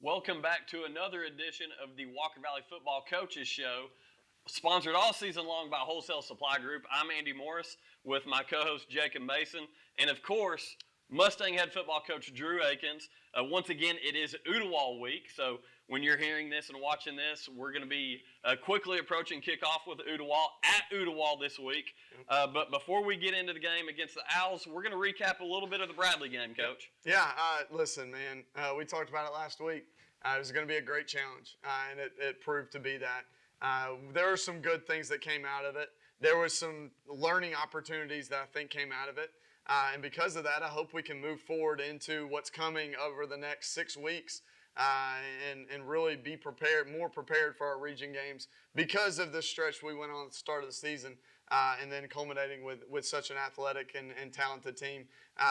Welcome back to another edition of the Walker Valley Football Coaches Show, sponsored all season long by Wholesale Supply Group. I'm Andy Morris with my co-host Jacob Mason, and of course, Mustang head football coach Drew Akins. Once again, it is Ooltewah week, so when you're hearing this and watching this, we're going to be quickly approaching kickoff with Ooltewah at Ooltewah this week. But before we get into the game against the Owls, we're going to recap a little bit of the Bradley game, Coach. Yeah, listen, man, we talked about it last week. It was going to be a great challenge, and it proved to be that. There were some good things that came out of it. There was some learning opportunities that I think came out of it. And because of that, I hope we can move forward into what's coming over the next 6 weeks and really be prepared, more prepared for our region games because of the stretch we went on at the start of the season and then culminating with such an athletic and talented team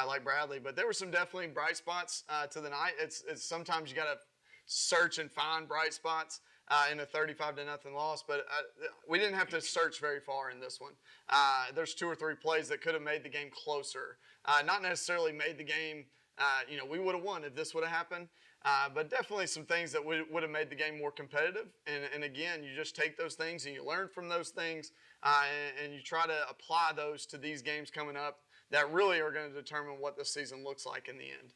like Bradley. But there were some definitely bright spots to the night. It's sometimes you got to search and find bright spots in a 35-0 loss, but we didn't have to search very far in this one. There's 2 or 3 plays that could have made the game closer. Not necessarily made the game, we would have won if this would have happened, but definitely some things that would have made the game more competitive. And again, you just take those things and you learn from those things and you try to apply those to these games coming up that really are going to determine what the season looks like in the end.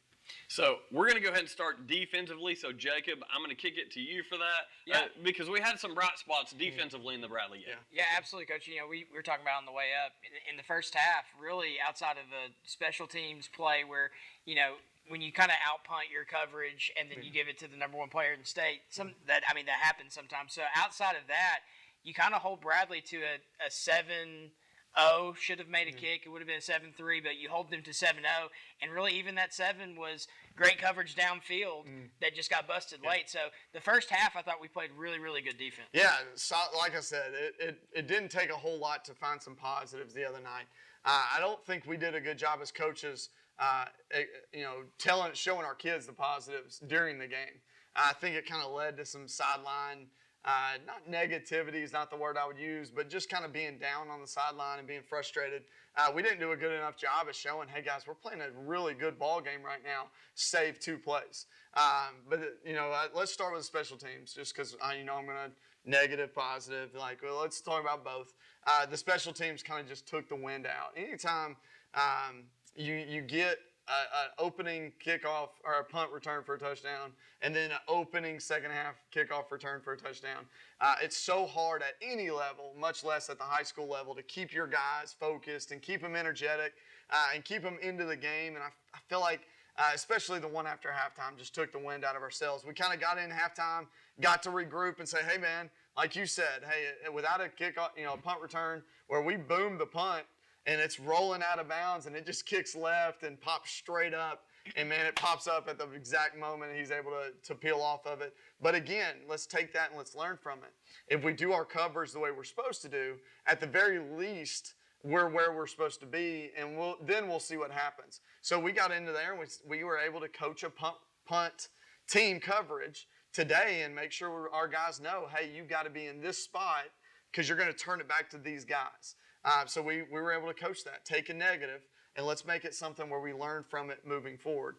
So we're going to go ahead and start defensively. So, Jacob, I'm going to kick it to you for that because we had some bright spots defensively in the Bradley game. Yeah, absolutely, Coach. We were talking about on the way up. In the first half, really outside of the special teams play where, when you kind of out-punt your coverage and then you give it to the number 1 player in the state, that happens sometimes. So outside of that, you kind of hold Bradley to a 7-0, should have made a kick. It would have been a 7-3, but you hold them to 7-0. And really, even that 7 was great coverage downfield that just got busted late. So the first half, I thought we played really, really good defense. Yeah, so, like I said, it didn't take a whole lot to find some positives the other night. I don't think we did a good job as coaches, showing our kids the positives during the game. I think it kind of led to some sideline not negativity is not the word I would use, but just kind of being down on the sideline and being frustrated. We didn't do a good enough job of showing, hey, guys, we're playing a really good ball game right now, save 2 plays. Let's start with the special teams just because, I'm going to negative, positive. Let's talk about both. The special teams kind of just took the wind out. Anytime you get an opening kickoff or a punt return for a touchdown and then an opening second half kickoff return for a touchdown. It's so hard at any level, much less at the high school level, to keep your guys focused and keep them energetic and keep them into the game. And I feel like especially the one after halftime just took the wind out of ourselves. We kind of got in halftime, got to regroup and say, hey, man, like you said, hey, without a kickoff, a punt return where we boom the punt, and it's rolling out of bounds, and it just kicks left and pops straight up. And, man, it pops up at the exact moment he's able to peel off of it. But, again, let's take that and let's learn from it. If we do our covers the way we're supposed to do, at the very least, we're where we're supposed to be, and we'll see what happens. So we got into there, and we were able to coach a punt team coverage today and make sure our guys know, hey, you've got to be in this spot because you're going to turn it back to these guys. So we were able to coach that, take a negative, and let's make it something where we learn from it moving forward.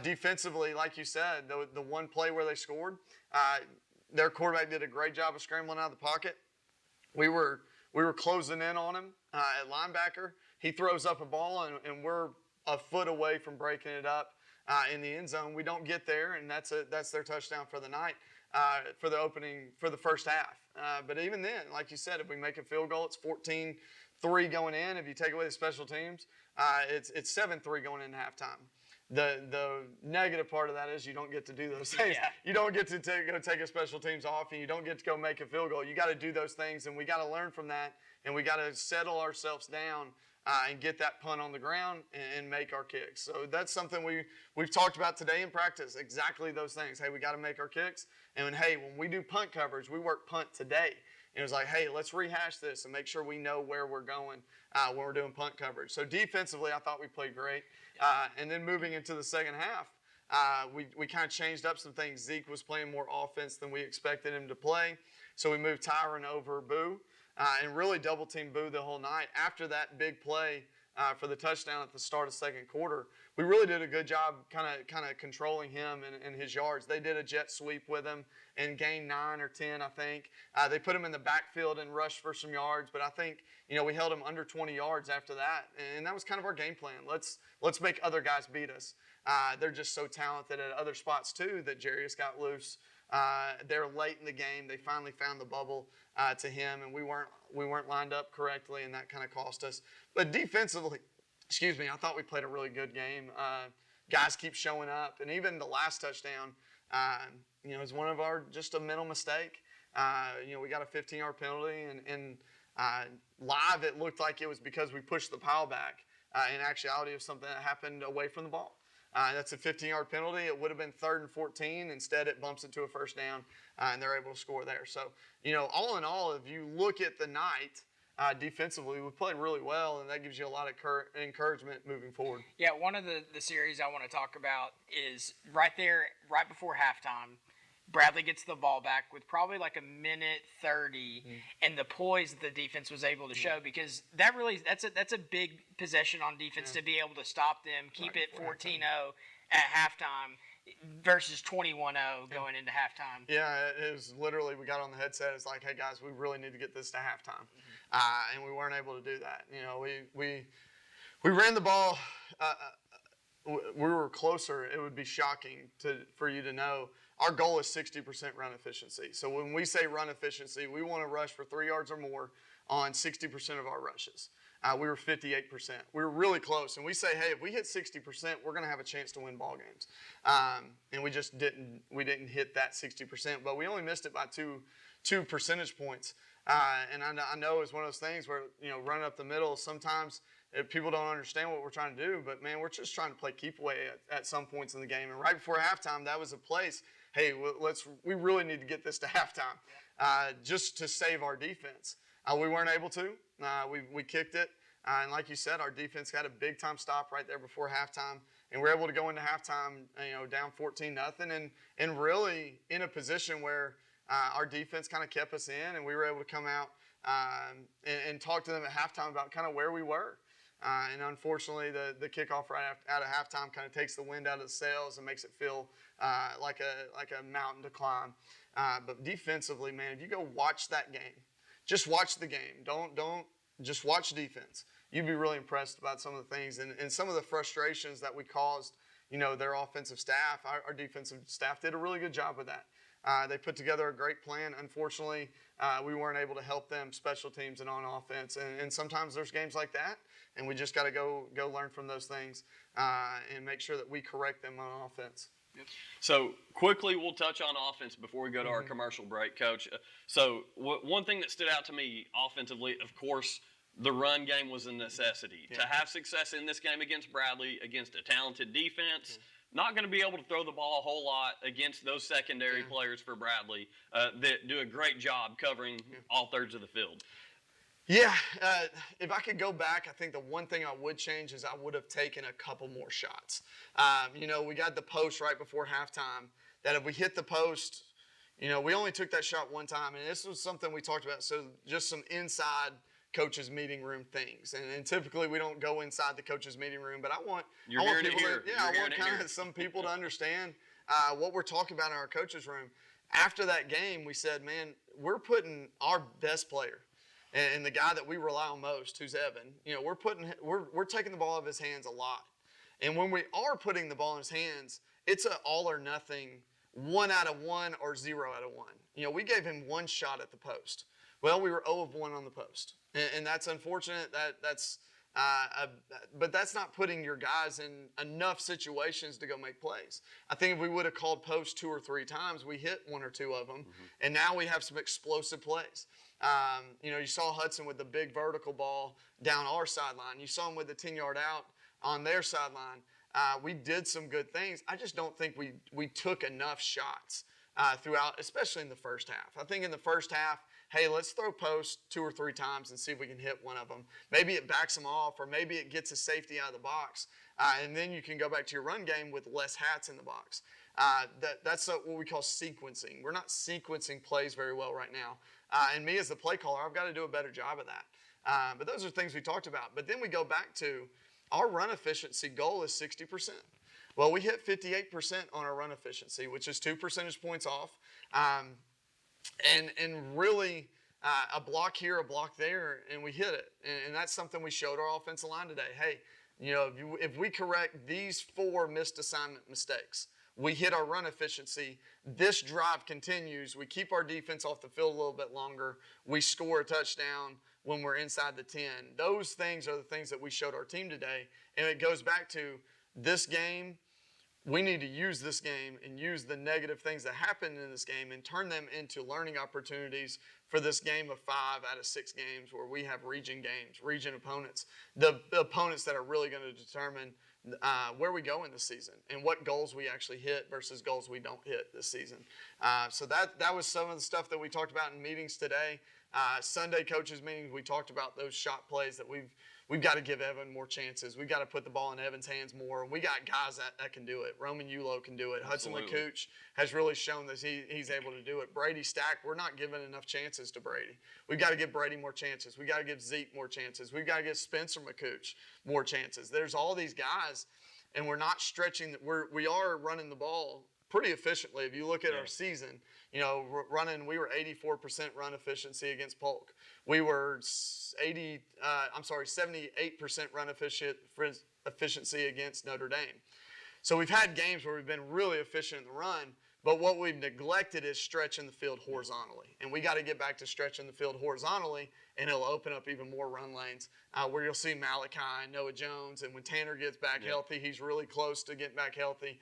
Defensively, like you said, the one play where they scored, their quarterback did a great job of scrambling out of the pocket. We were closing in on him at linebacker. He throws up a ball, and we're a foot away from breaking it up in the end zone. We don't get there, and that's their touchdown for the night, for the first half. But even then, like you said, if we make a field goal, it's 14-3 going in. If you take away the special teams, it's 7-3 going into halftime. The negative part of that is you don't get to do those things. Yeah. You don't get to go take a special teams off, and you don't get to go make a field goal. You got to do those things, and we got to learn from that, and we got to settle ourselves down and get that punt on the ground and make our kicks. So that's something we've talked about today in practice, exactly those things. Hey, we got to make our kicks. And hey, when we do punt coverage, we work punt today. And it was like, hey, let's rehash this and make sure we know where we're going when we're doing punt coverage. So defensively, I thought we played great. And then moving into the second half, we kind of changed up some things. Zeke was playing more offense than we expected him to play. So we moved Tyron over Boo and really double-teamed Boo the whole night. After that big play for the touchdown at the start of second quarter, we really did a good job kind of controlling him and his yards. They did a jet sweep with him and gained 9 or 10, I think. They put him in the backfield and rushed for some yards, but I think, we held him under 20 yards after that, and that was kind of our game plan. Let's make other guys beat us. They're just so talented at other spots too that Jarius got loose. They're late in the game. They finally found the bubble to him, and we weren't lined up correctly, and that kind of cost us. But defensively, I thought we played a really good game. Guys keep showing up, and even the last touchdown, is one of our just a mental mistake. We got a 15-yard penalty, and live it looked like it was because we pushed the pile back. In actuality, it was something that happened away from the ball. That's a 15-yard penalty. It would have been 3rd and 14. Instead, it bumps it to a first down, and they're able to score there. So, all in all, if you look at the night, defensively, we played really well, and that gives you a lot of encouragement moving forward. Yeah, one of the series I want to talk about is right before halftime. Bradley gets the ball back with probably like a minute 30, and the poise that the defense was able to show, because that's a big possession on defense to be able to stop them, keep it 14-0 at halftime versus 21-0 going into halftime. Yeah, it was literally, we got on the headset. It's like, hey guys, we really need to get this to halftime, and we weren't able to do that. We ran the ball. We were closer. It would be shocking for you to know. Our goal is 60% run efficiency. So when we say run efficiency, we want to rush for 3 yards or more on 60% of our rushes. We were 58%. We were really close. And we say, hey, if we hit 60%, we're going to have a chance to win ball games. And we just didn't hit that 60%, but we only missed it by two percentage points. And I know it's one of those things where, running up the middle, sometimes people don't understand what we're trying to do, but man, we're just trying to play keep away at some points in the game. And right before halftime, that was a place, hey, we really need to get this to halftime, just to save our defense. We weren't able to. We kicked it. And like you said, our defense got a big time stop right there before halftime. And we're able to go into halftime, down 14-0, and really in a position where our defense kind of kept us in, and we were able to come out and talk to them at halftime about kind of where we were. And unfortunately, the kickoff right out of halftime kind of takes the wind out of the sails and makes it feel like a mountain to climb. But defensively, man, if you go watch that game, just watch the game. Don't just watch defense. You'd be really impressed about some of the things and some of the frustrations that we caused. Their offensive staff, our defensive staff did a really good job with that. They put together a great plan. Unfortunately, we weren't able to help them special teams and on offense. And sometimes there's games like that, and we just got to go learn from those things and make sure that we correct them on offense. Yep. So quickly, we'll touch on offense before we go to our commercial break, Coach. So one thing that stood out to me offensively, of course, the run game was a necessity. To have success in this game against Bradley, against a talented defense, not going to be able to throw the ball a whole lot against those secondary players for Bradley that do a great job covering all thirds of the field. Yeah, if I could go back, I think the one thing I would change is I would have taken a couple more shots. We got the post right before halftime, that if we hit the post, we only took that shot one time, and this was something we talked about. So just some inside coaches' meeting room things, and typically we don't go inside the coaches' meeting room, but I want some people to understand what we're talking about in our coaches' room. After that game, we said, man, we're putting our best player and the guy that we rely on most, who's Evan, we're taking the ball out of his hands a lot. And when we are putting the ball in his hands, it's an all or nothing, 1 out of 1 or 0 out of 1. We gave him one shot at the post. Well, we were 0 of 1 on the post. And that's unfortunate. But that's not putting your guys in enough situations to go make plays. I think if we would have called post 2 or 3 times, we hit 1 or 2 of them, and now we have some explosive plays. You saw Hudson with the big vertical ball down our sideline. You saw him with the 10-yard out on their sideline. We did some good things. I just don't think we took enough shots throughout, especially in the first half. I think in the first half, hey, let's throw post 2 or 3 times and see if we can hit one of them. Maybe it backs them off, or maybe it gets a safety out of the box. And then you can go back to your run game with less hats in the box. That's what we call sequencing. We're not sequencing plays very well right now. And me as the play caller, I've got to do a better job of that. But those are things we talked about. But then we go back to, our run efficiency goal is 60%. Well, we hit 58% on our run efficiency, which is 2 percentage points off. And really a block here, a block there, and we hit it. And that's something we showed our offensive line today. Hey, if we correct these 4 missed assignment mistakes, we hit our run efficiency, this drive continues, we keep our defense off the field a little bit longer, we score a touchdown when we're inside the 10. Those things are the things that we showed our team today. And it goes back to this game. We need to use this game and use the negative things that happen in this game and turn them into learning opportunities for this game of 5 out of 6 games where we have region games, region opponents, the opponents that are really going to determine where we go in the season and what goals we actually hit versus goals we don't hit this season. So that was some of the stuff that we talked about in meetings today. Sunday coaches meetings, we talked about those shot plays that we've got to give Evan more chances. We've got to put the ball in Evan's hands more. And we got guys that can do it. Roman Ulo can do it. Absolutely. Hudson LeCouch has really shown that he's able to do it. Brady Stack, we're not giving enough chances to Brady. We've got to give Brady more chances. We've got to give Zeke more chances. We've got to give Spencer McCouch more chances. There's all these guys, and we're not stretching. We are running the ball pretty efficiently. If you look at our season, we were 84% run efficiency against Polk. We were 78% run efficiency against Notre Dame. So we've had games where we've been really efficient in the run, but what we've neglected is stretching the field horizontally. And we got to get back to stretching the field horizontally, and it'll open up even more run lanes where you'll see Malachi and Noah Jones. And when Tanner gets back healthy, he's really close to getting back healthy.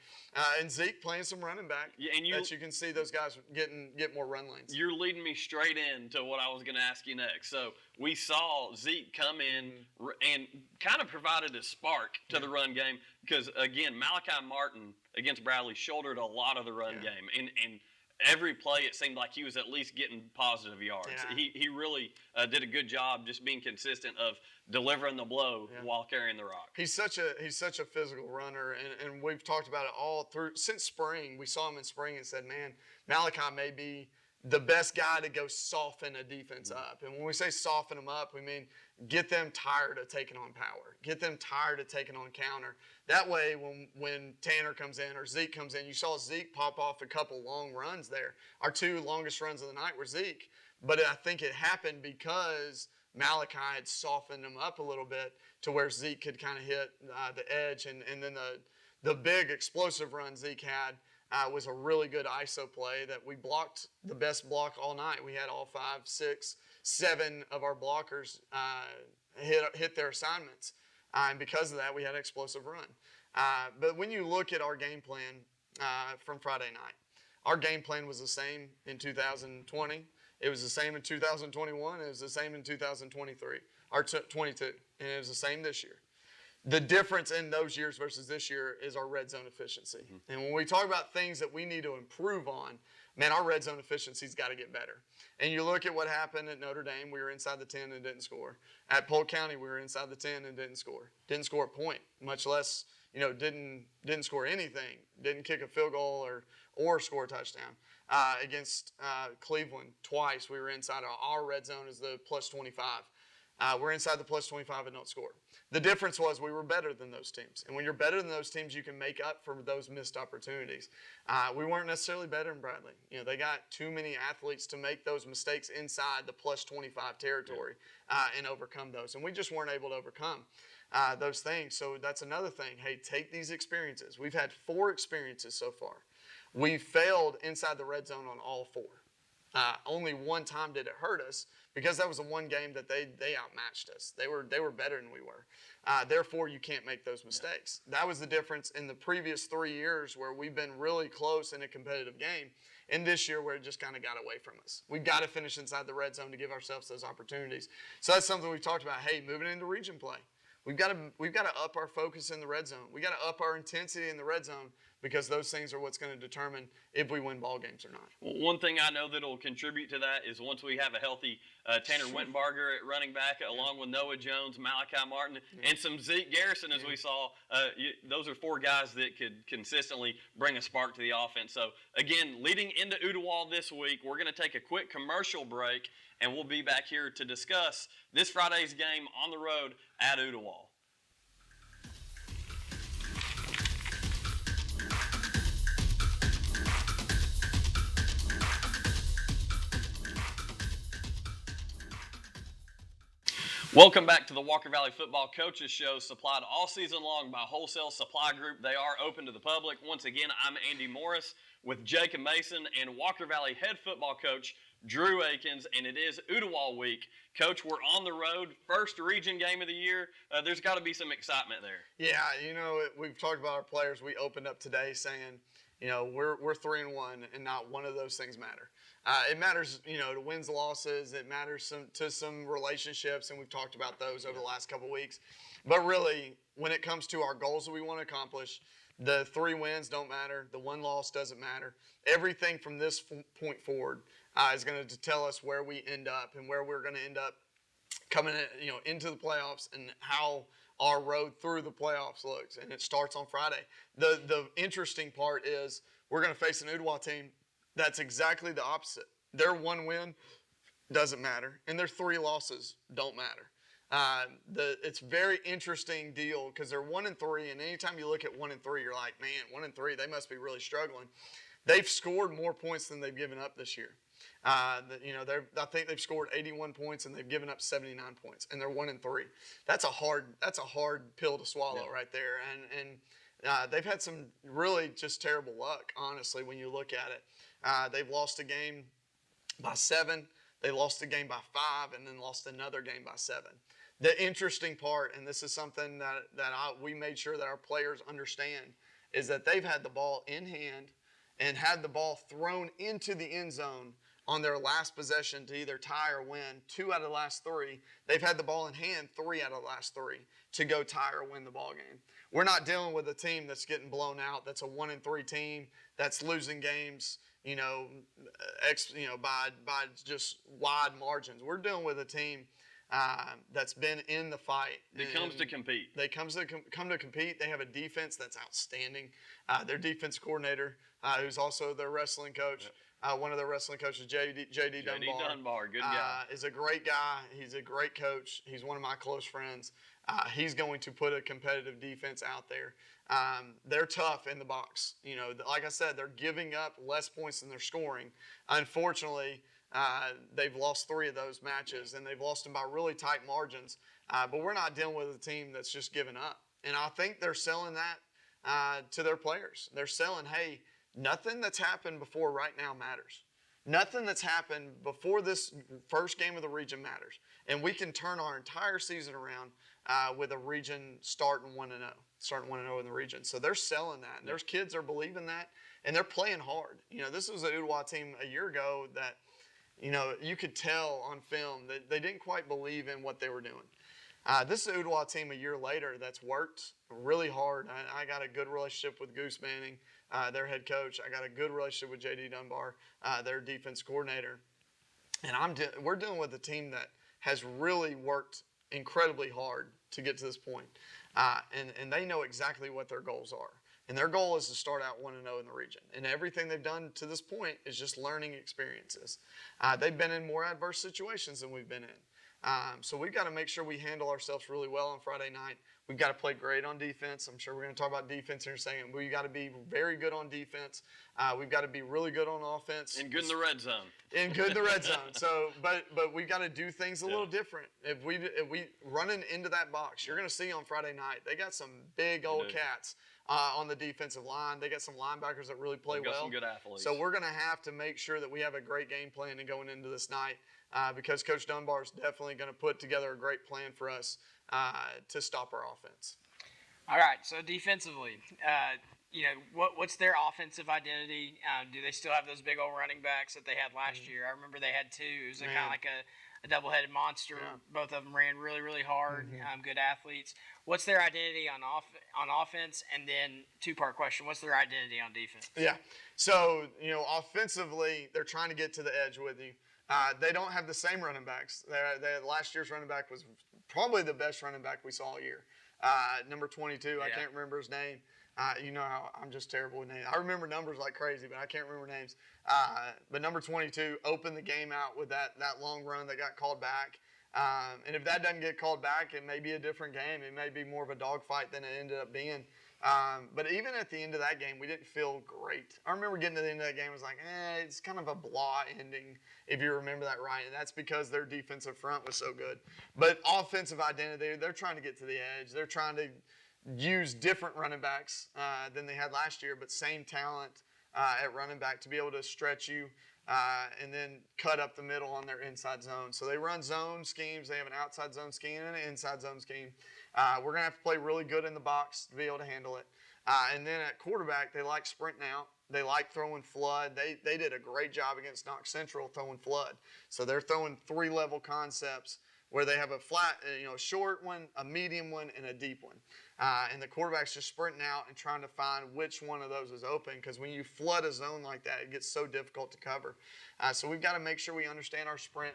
And Zeke playing some running back. Yeah, and you can see those guys get more run lanes. You're leading me straight into what I was going to ask you next. So we saw Zeke come in and kind of provided a spark to the run game because, again, Malachi Martin against Bradley shouldered a lot of the run game. And every play, it seemed like he was at least getting positive yards. Yeah. He really did a good job just being consistent of delivering the blow while carrying the rock. He's such a physical runner, and we've talked about it all through since spring. We saw him in spring and said, man, Malachi may be the best guy to go soften a defense up. And when we say soften them up, we mean get them tired of taking on power. Get them tired of taking on counter. That way, when Tanner comes in or Zeke comes in, you saw Zeke pop off a couple long runs there. Our 2 longest runs of the night were Zeke. But I think it happened because Malachi had softened him up a little bit to where Zeke could kind of hit the edge. And then the big explosive run Zeke had was a really good ISO play that we blocked the best block all night. We had all 5, 6, 7 of our blockers hit their assignments. And because of that, we had an explosive run. But when you look at our game plan from Friday night, our game plan was the same in 2020. It was the same in 2021. It was the same in 2023 or 22. And it was the same this year. The difference in those years versus this year is our red zone efficiency. Mm-hmm. And when we talk about things that we need to improve on, man, our red zone efficiency's got to get better. And you look at what happened at Notre Dame, we were inside the 10 and didn't score. At Polk County, we were inside the 10 and didn't score. Didn't score a point, much less, didn't score anything. Didn't kick a field goal or score a touchdown. Against Cleveland, twice we were inside our red zone is the plus 25. We're inside the plus 25 and don't score. The difference was we were better than those teams. And when you're better than those teams, you can make up for those missed opportunities. We weren't necessarily better than Bradley. They got too many athletes to make those mistakes inside the plus 25 territory and overcome those. And we just weren't able to overcome those things. So that's another thing. Hey, take these experiences. We've had 4 experiences so far. We failed inside the red zone on all 4. Only one time did it hurt us because that was the one game that they outmatched us. They were better than we were. Therefore, you can't make those mistakes. That was the difference in the previous 3 years where we've been really close in a competitive game. And this year where it just kind of got away from us. We've got to finish inside the red zone to give ourselves those opportunities. So that's something we've talked about. Hey, moving into region play. We've got to up our focus in the red zone. We've got to up our intensity in the red zone because those things are what's going to determine if we win ball games or not. Well, one thing I know that will contribute to that is once we have a healthy Tanner Wittenbarger at running back, along with Noah Jones, Malachi Martin, and some Zeke Garrison, as we saw, those are 4 guys that could consistently bring a spark to the offense. So, again, leading into Ooltewah this week, we're going to take a quick commercial break, and we'll be back here to discuss this Friday's game on the road at Ooltewah. Welcome back to the Walker Valley Football Coaches Show, supplied all season long by Wholesale Supply Group. They are open to the public. Once again, I'm Andy Morris with Jacob Mason and Walker Valley head football coach Drew Akins, and it is Ooltewah week. Coach, we're on the road, first region game of the year. There's got to be some excitement there. Yeah, we've talked about our players. We opened up today saying, we're 3-1, and not one of those things matter. It matters, to wins, losses. It matters to some relationships, and we've talked about those over the last couple of weeks. But really, when it comes to our goals that we want to accomplish, the 3 wins don't matter. The 1 loss doesn't matter. Everything from this point forward is going to tell us where we end up and where we're going to end up coming into the playoffs and how our road through the playoffs looks. And it starts on Friday. The interesting part is we're going to face an Ooltewah team that's exactly the opposite. Their 1 win doesn't matter, and their 3 losses don't matter. It's a very interesting deal because they're 1-3, and anytime you look at 1-3, you're like, man, 1-3, they must be really struggling. They've scored more points than they've given up this year. I think they've scored 81 points and they've given up 79 points, and they're 1-3. That's a hard pill to swallow right there. And they've had some really just terrible luck, honestly, when you look at it. They've lost a game by 7, they lost a game by 5, and then lost another game by 7. The interesting part, and this is something that we made sure that our players understand, is that they've had the ball in hand and had the ball thrown into the end zone on their last possession to either tie or win 2 out of the last 3. They've had the ball in hand 3 out of the last 3 to go tie or win the ball game. We're not dealing with a team that's getting blown out. That's a 1-3 team that's losing games, by just wide margins. We're dealing with a team that's been in the fight. It comes to compete. They come to compete. They have a defense that's outstanding. Their defense coordinator, who's also their wrestling coach, one of their wrestling coaches, J.D. Dunbar, good guy. Is a great guy. He's a great coach. He's one of my close friends. He's going to put a competitive defense out there. They're tough in the box. Like I said, they're giving up less points than they're scoring. Unfortunately, they've lost 3 of those matches, and they've lost them by really tight margins. But we're not dealing with a team that's just giving up. And I think they're selling that to their players. They're selling, hey, nothing that's happened before right now matters. Nothing that's happened before this first game of the region matters. And we can turn our entire season around with a region starting 1-0 in the region. So they're selling that. And there's kids are believing that, and they're playing hard. This was an Ooltewah team a year ago that, you could tell on film that they didn't quite believe in what they were doing. This is an Ooltewah team a year later that's worked really hard. I got a good relationship with Goose Manning, their head coach. I got a good relationship with J.D. Dunbar, their defense coordinator. And we're dealing with a team that has really worked incredibly hard to get to this point. And they know exactly what their goals are. And their goal is to start out 1-0 in the region. And everything they've done to this point is just learning experiences. They've been in more adverse situations than we've been in. So we've got to make sure we handle ourselves really well on Friday night. We've got to play great on defense. I'm sure we're going to talk about defense in a second. We've got to be very good on defense. We've got to be really good on offense. And good in the red zone. And good in the red zone. So, but we've got to do things a little different. If we running into that box, you're going to see on Friday night, they got some big old cats on the defensive line. They got some linebackers that really play well. Some good athletes. So we're going to have to make sure that we have a great game plan going into this night. Because Coach Dunbar is definitely going to put together a great plan for us to stop our offense. All right, so defensively, what's their offensive identity? Do they still have those big old running backs that they had last year? I remember they had 2. It was kind of like a double-headed monster. Yeah. Both of them ran really, really hard, good athletes. What's their identity on offense? And then 2-part question, what's their identity on defense? Yeah, so, offensively, they're trying to get to the edge with you. They don't have the same running backs. Last year's running back was probably the best running back we saw all year. Number 22, I can't remember his name. How I'm just terrible with names. I remember numbers like crazy, but I can't remember names. But number 22 opened the game out with that long run that got called back. And if that doesn't get called back, it may be a different game. It may be more of a dogfight than it ended up being. But even at the end of that game, we didn't feel great. I remember getting to the end of that game, it was like, it's kind of a blah ending, if you remember that right. And that's because their defensive front was so good. But offensive identity, they're trying to get to the edge. They're trying to use different running backs than they had last year, but same talent at running back to be able to stretch you and then cut up the middle on their inside zone. So they run zone schemes. They have an outside zone scheme and an inside zone scheme. We're going to have to play really good in the box to be able to handle it. And then at quarterback, they like sprinting out. They like throwing flood. They did a great job against Knox Central throwing flood. So they're throwing 3-level concepts where they have a flat, short one, a medium one, and a deep one. And the quarterback's just sprinting out and trying to find which one of those is open, because when you flood a zone like that, it gets so difficult to cover. So we've got to make sure we understand our sprint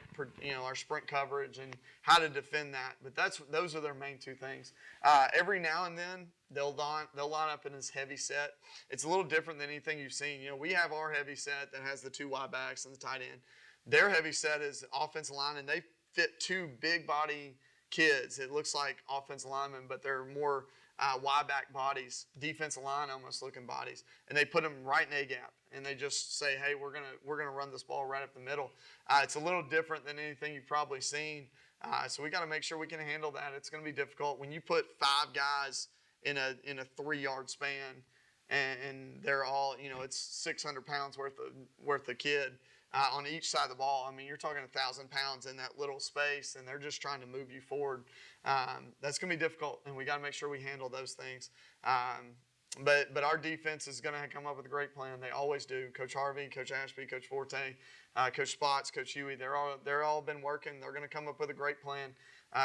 coverage and how to defend that. But those are their main two things. Every now and then they'll line up in this heavy set. It's a little different than anything you've seen. We have our heavy set that has the 2 wide backs and the tight end. Their heavy set is offensive line, and they fit 2 big body kids. It looks like offensive linemen, but they're more wide back bodies, defensive line almost looking bodies, and they put them right in A gap, and they just say, hey, we're gonna run this ball right up the middle. It's a little different than anything you've probably seen, so we got to make sure we can handle that. It's going to be difficult when you put 5 guys in a 3-yard span, and they're all, it's 600 pounds worth of kid. On each side of the ball. I mean, you're talking 1,000 pounds in that little space, and they're just trying to move you forward. That's going to be difficult, and we got to make sure we handle those things. But our defense is going to come up with a great plan. They always do. Coach Harvey, Coach Ashby, Coach Forte, Coach Spots, Coach Huey, they're all been working. They're going to come up with a great plan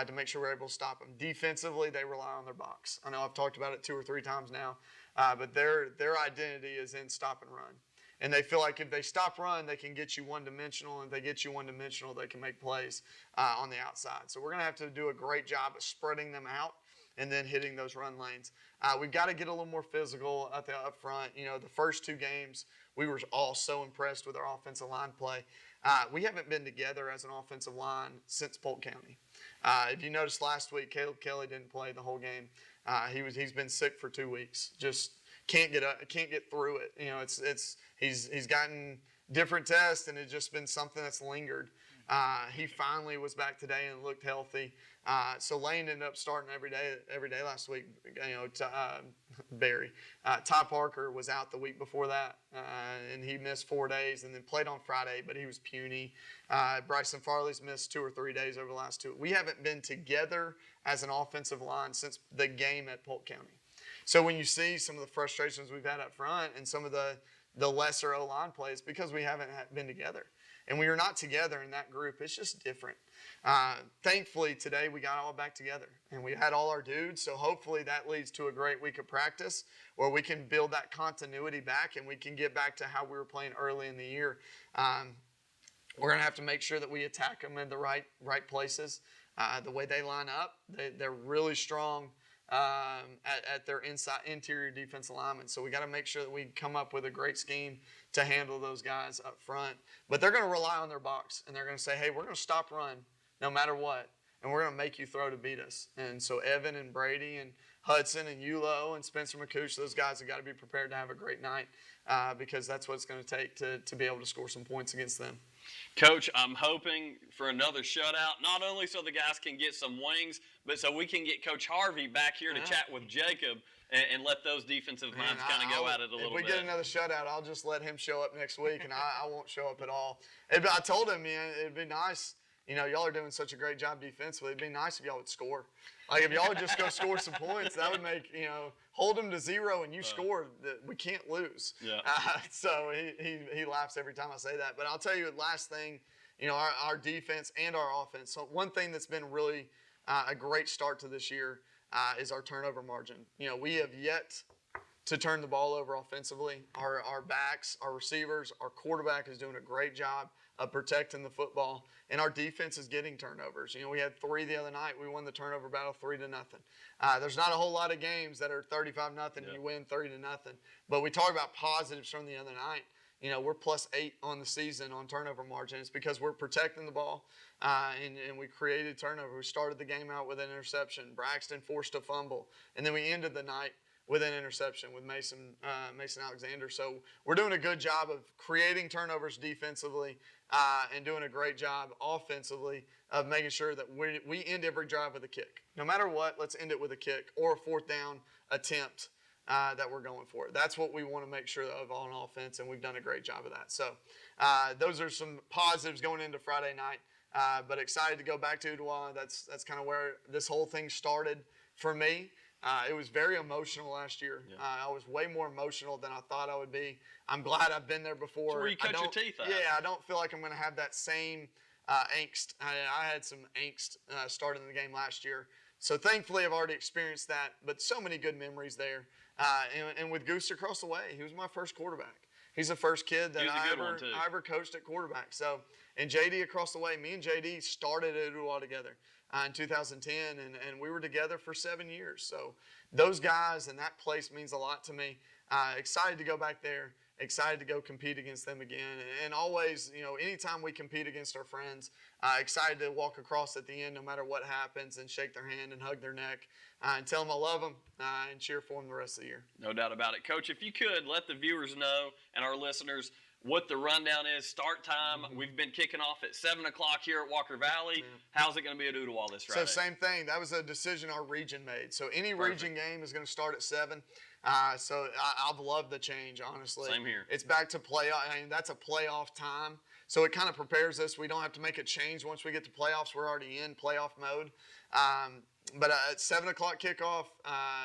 to make sure we're able to stop them. Defensively, they rely on their box. I know I've talked about it 2 or 3 times now, but their identity is in stop and run. And they feel like if they stop run, they can get you one-dimensional. And if they get you one-dimensional, they can make plays on the outside. So we're going to have to do a great job of spreading them out and then hitting those run lanes. We've got to get a little more physical up front. The first 2 games, we were all so impressed with our offensive line play. We haven't been together as an offensive line since Polk County. If you noticed last week, Caleb Kelly didn't play the whole game. He's been sick for 2 weeks. Just can't get through it. He's gotten different tests, and it's just been something that's lingered. He finally was back today and looked healthy. So Lane ended up starting every day last week. Barry. Ty Parker was out the week before that, and he missed 4 days, and then played on Friday, but he was puny. Bryson Farley's missed 2 or 3 days over the last 2. We haven't been together as an offensive line since the game at Polk County. So when you see some of the frustrations we've had up front and some of the lesser O-line plays, because we haven't been together. And we are not together in that group. It's just different. Thankfully, today we got all back together, and we had all our dudes. So hopefully that leads to a great week of practice where we can build that continuity back, and we can get back to how we were playing early in the year. We're going to have to make sure that we attack them in the right places. The way they line up, they're really strong at their interior defensive linemen. So we got to make sure that we come up with a great scheme to handle those guys up front. But they're going to rely on their box, and they're going to say, hey, we're going to stop run no matter what, and we're going to make you throw to beat us. And so Evan and Brady and Hudson and Ulo and Spencer McCooch, those guys have got to be prepared to have a great night because that's what it's going to take to be able to score some points against them. Coach, I'm hoping for another shutout, not only so the guys can get some wings, but so we can get Coach Harvey back here to chat with Jacob and let those defensive minds kind of go at it a little bit. If we get another shutout, I'll just let him show up next week, and I won't show up at all. I told him, man, it'd be nice. Y'all are doing such a great job defensively. It'd be nice if y'all would score. Like, if y'all would just go score some points, that would make, hold them to 0 and you score, we can't lose. Yeah. So he laughs every time I say that. But I'll tell you, last thing, our defense and our offense. So one thing that's been really a great start to this year is our turnover margin. We have yet to turn the ball over offensively. Our backs, our receivers, our quarterback is doing a great job of protecting the football, and our defense is getting turnovers. We had 3 the other night. We won the turnover battle 3-0. There's not a whole lot of games that are 35-0 and you win 30-0. But we talk about positives from the other night. We're +8 on the season on turnover margin. It's because we're protecting the ball, and we created turnover. We started the game out with an interception. Braxton forced a fumble, and then we ended the night with an interception with Mason Alexander. So we're doing a good job of creating turnovers defensively and doing a great job offensively of making sure that we end every drive with a kick. No matter what, let's end it with a kick or a fourth down attempt that we're going for. That's what we want to make sure of on offense, and we've done a great job of that. So those are some positives going into Friday night. But excited to go back to Ooltewah. That's kind of where this whole thing started for me. It was very emotional last year. Yeah. I was way more emotional than I thought I would be. I'm glad I've been there before. It's where you cut your teeth out. Yeah, I don't feel like I'm going to have that same angst. I had some angst starting the game last year. So thankfully, I've already experienced that. But so many good memories there. And with Goose across the way, he was my first quarterback. He's the first kid that I ever coached at quarterback. So, and JD across the way, me and JD started at Ooltewah together in 2010, and we were together for 7 years. So those guys and that place means a lot to me. Excited to go back there, excited to go compete against them again. And always, anytime we compete against our friends, excited to walk across at the end no matter what happens and shake their hand and hug their neck and tell them I love them and cheer for them the rest of the year. No doubt about it. Coach, if you could, let the viewers know and our listeners what the rundown is, start time. Mm-hmm. We've been kicking off at 7 o'clock here at Walker Valley. Yeah. How's it going to be at Ooltewah this Friday? So same thing. That was a decision our region made. So any region game is going to start at 7. So I've loved the change, honestly. Same here. It's back to playoff. I mean, that's a playoff time. So it kind of prepares us. We don't have to make a change once we get to playoffs. We're already in playoff mode. But at 7 o'clock kickoff,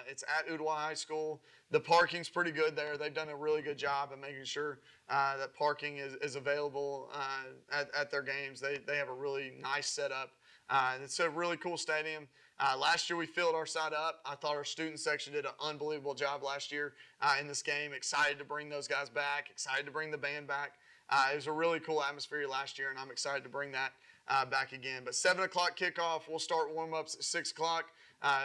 it's at Ooltewah High School. The parking's pretty good there. They've done a really good job of making sure that parking is available at their games. They have a really nice setup. It's a really cool stadium. Last year we filled our side up. I thought our student section did an unbelievable job last year in this game. Excited to bring those guys back. Excited to bring the band back. It was a really cool atmosphere last year, and I'm excited to bring that back again. But 7 o'clock kickoff, we'll start warm-ups at 6 o'clock.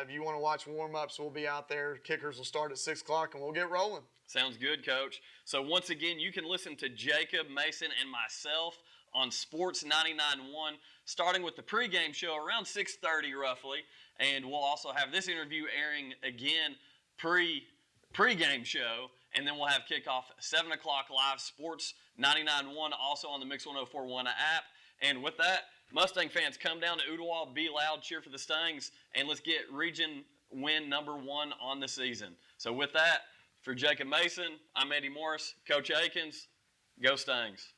If you want to watch warm-ups, we'll be out there. Kickers will start at 6 o'clock, and we'll get rolling. Sounds good, Coach. So once again, you can listen to Jacob, Mason, and myself on Sports 99.1, starting with the pregame show around 6:30 roughly. And we'll also have this interview airing again pregame show. And then we'll have kickoff 7 o'clock live, Sports 99.1, also on the Mix 104.1 app. And with that, Mustang fans, come down to Ooltewah, be loud, cheer for the Stangs, and let's get region win number 1 on the season. So with that, for Jacob Mason, I'm Andy Morris, Coach Akins, go Stangs.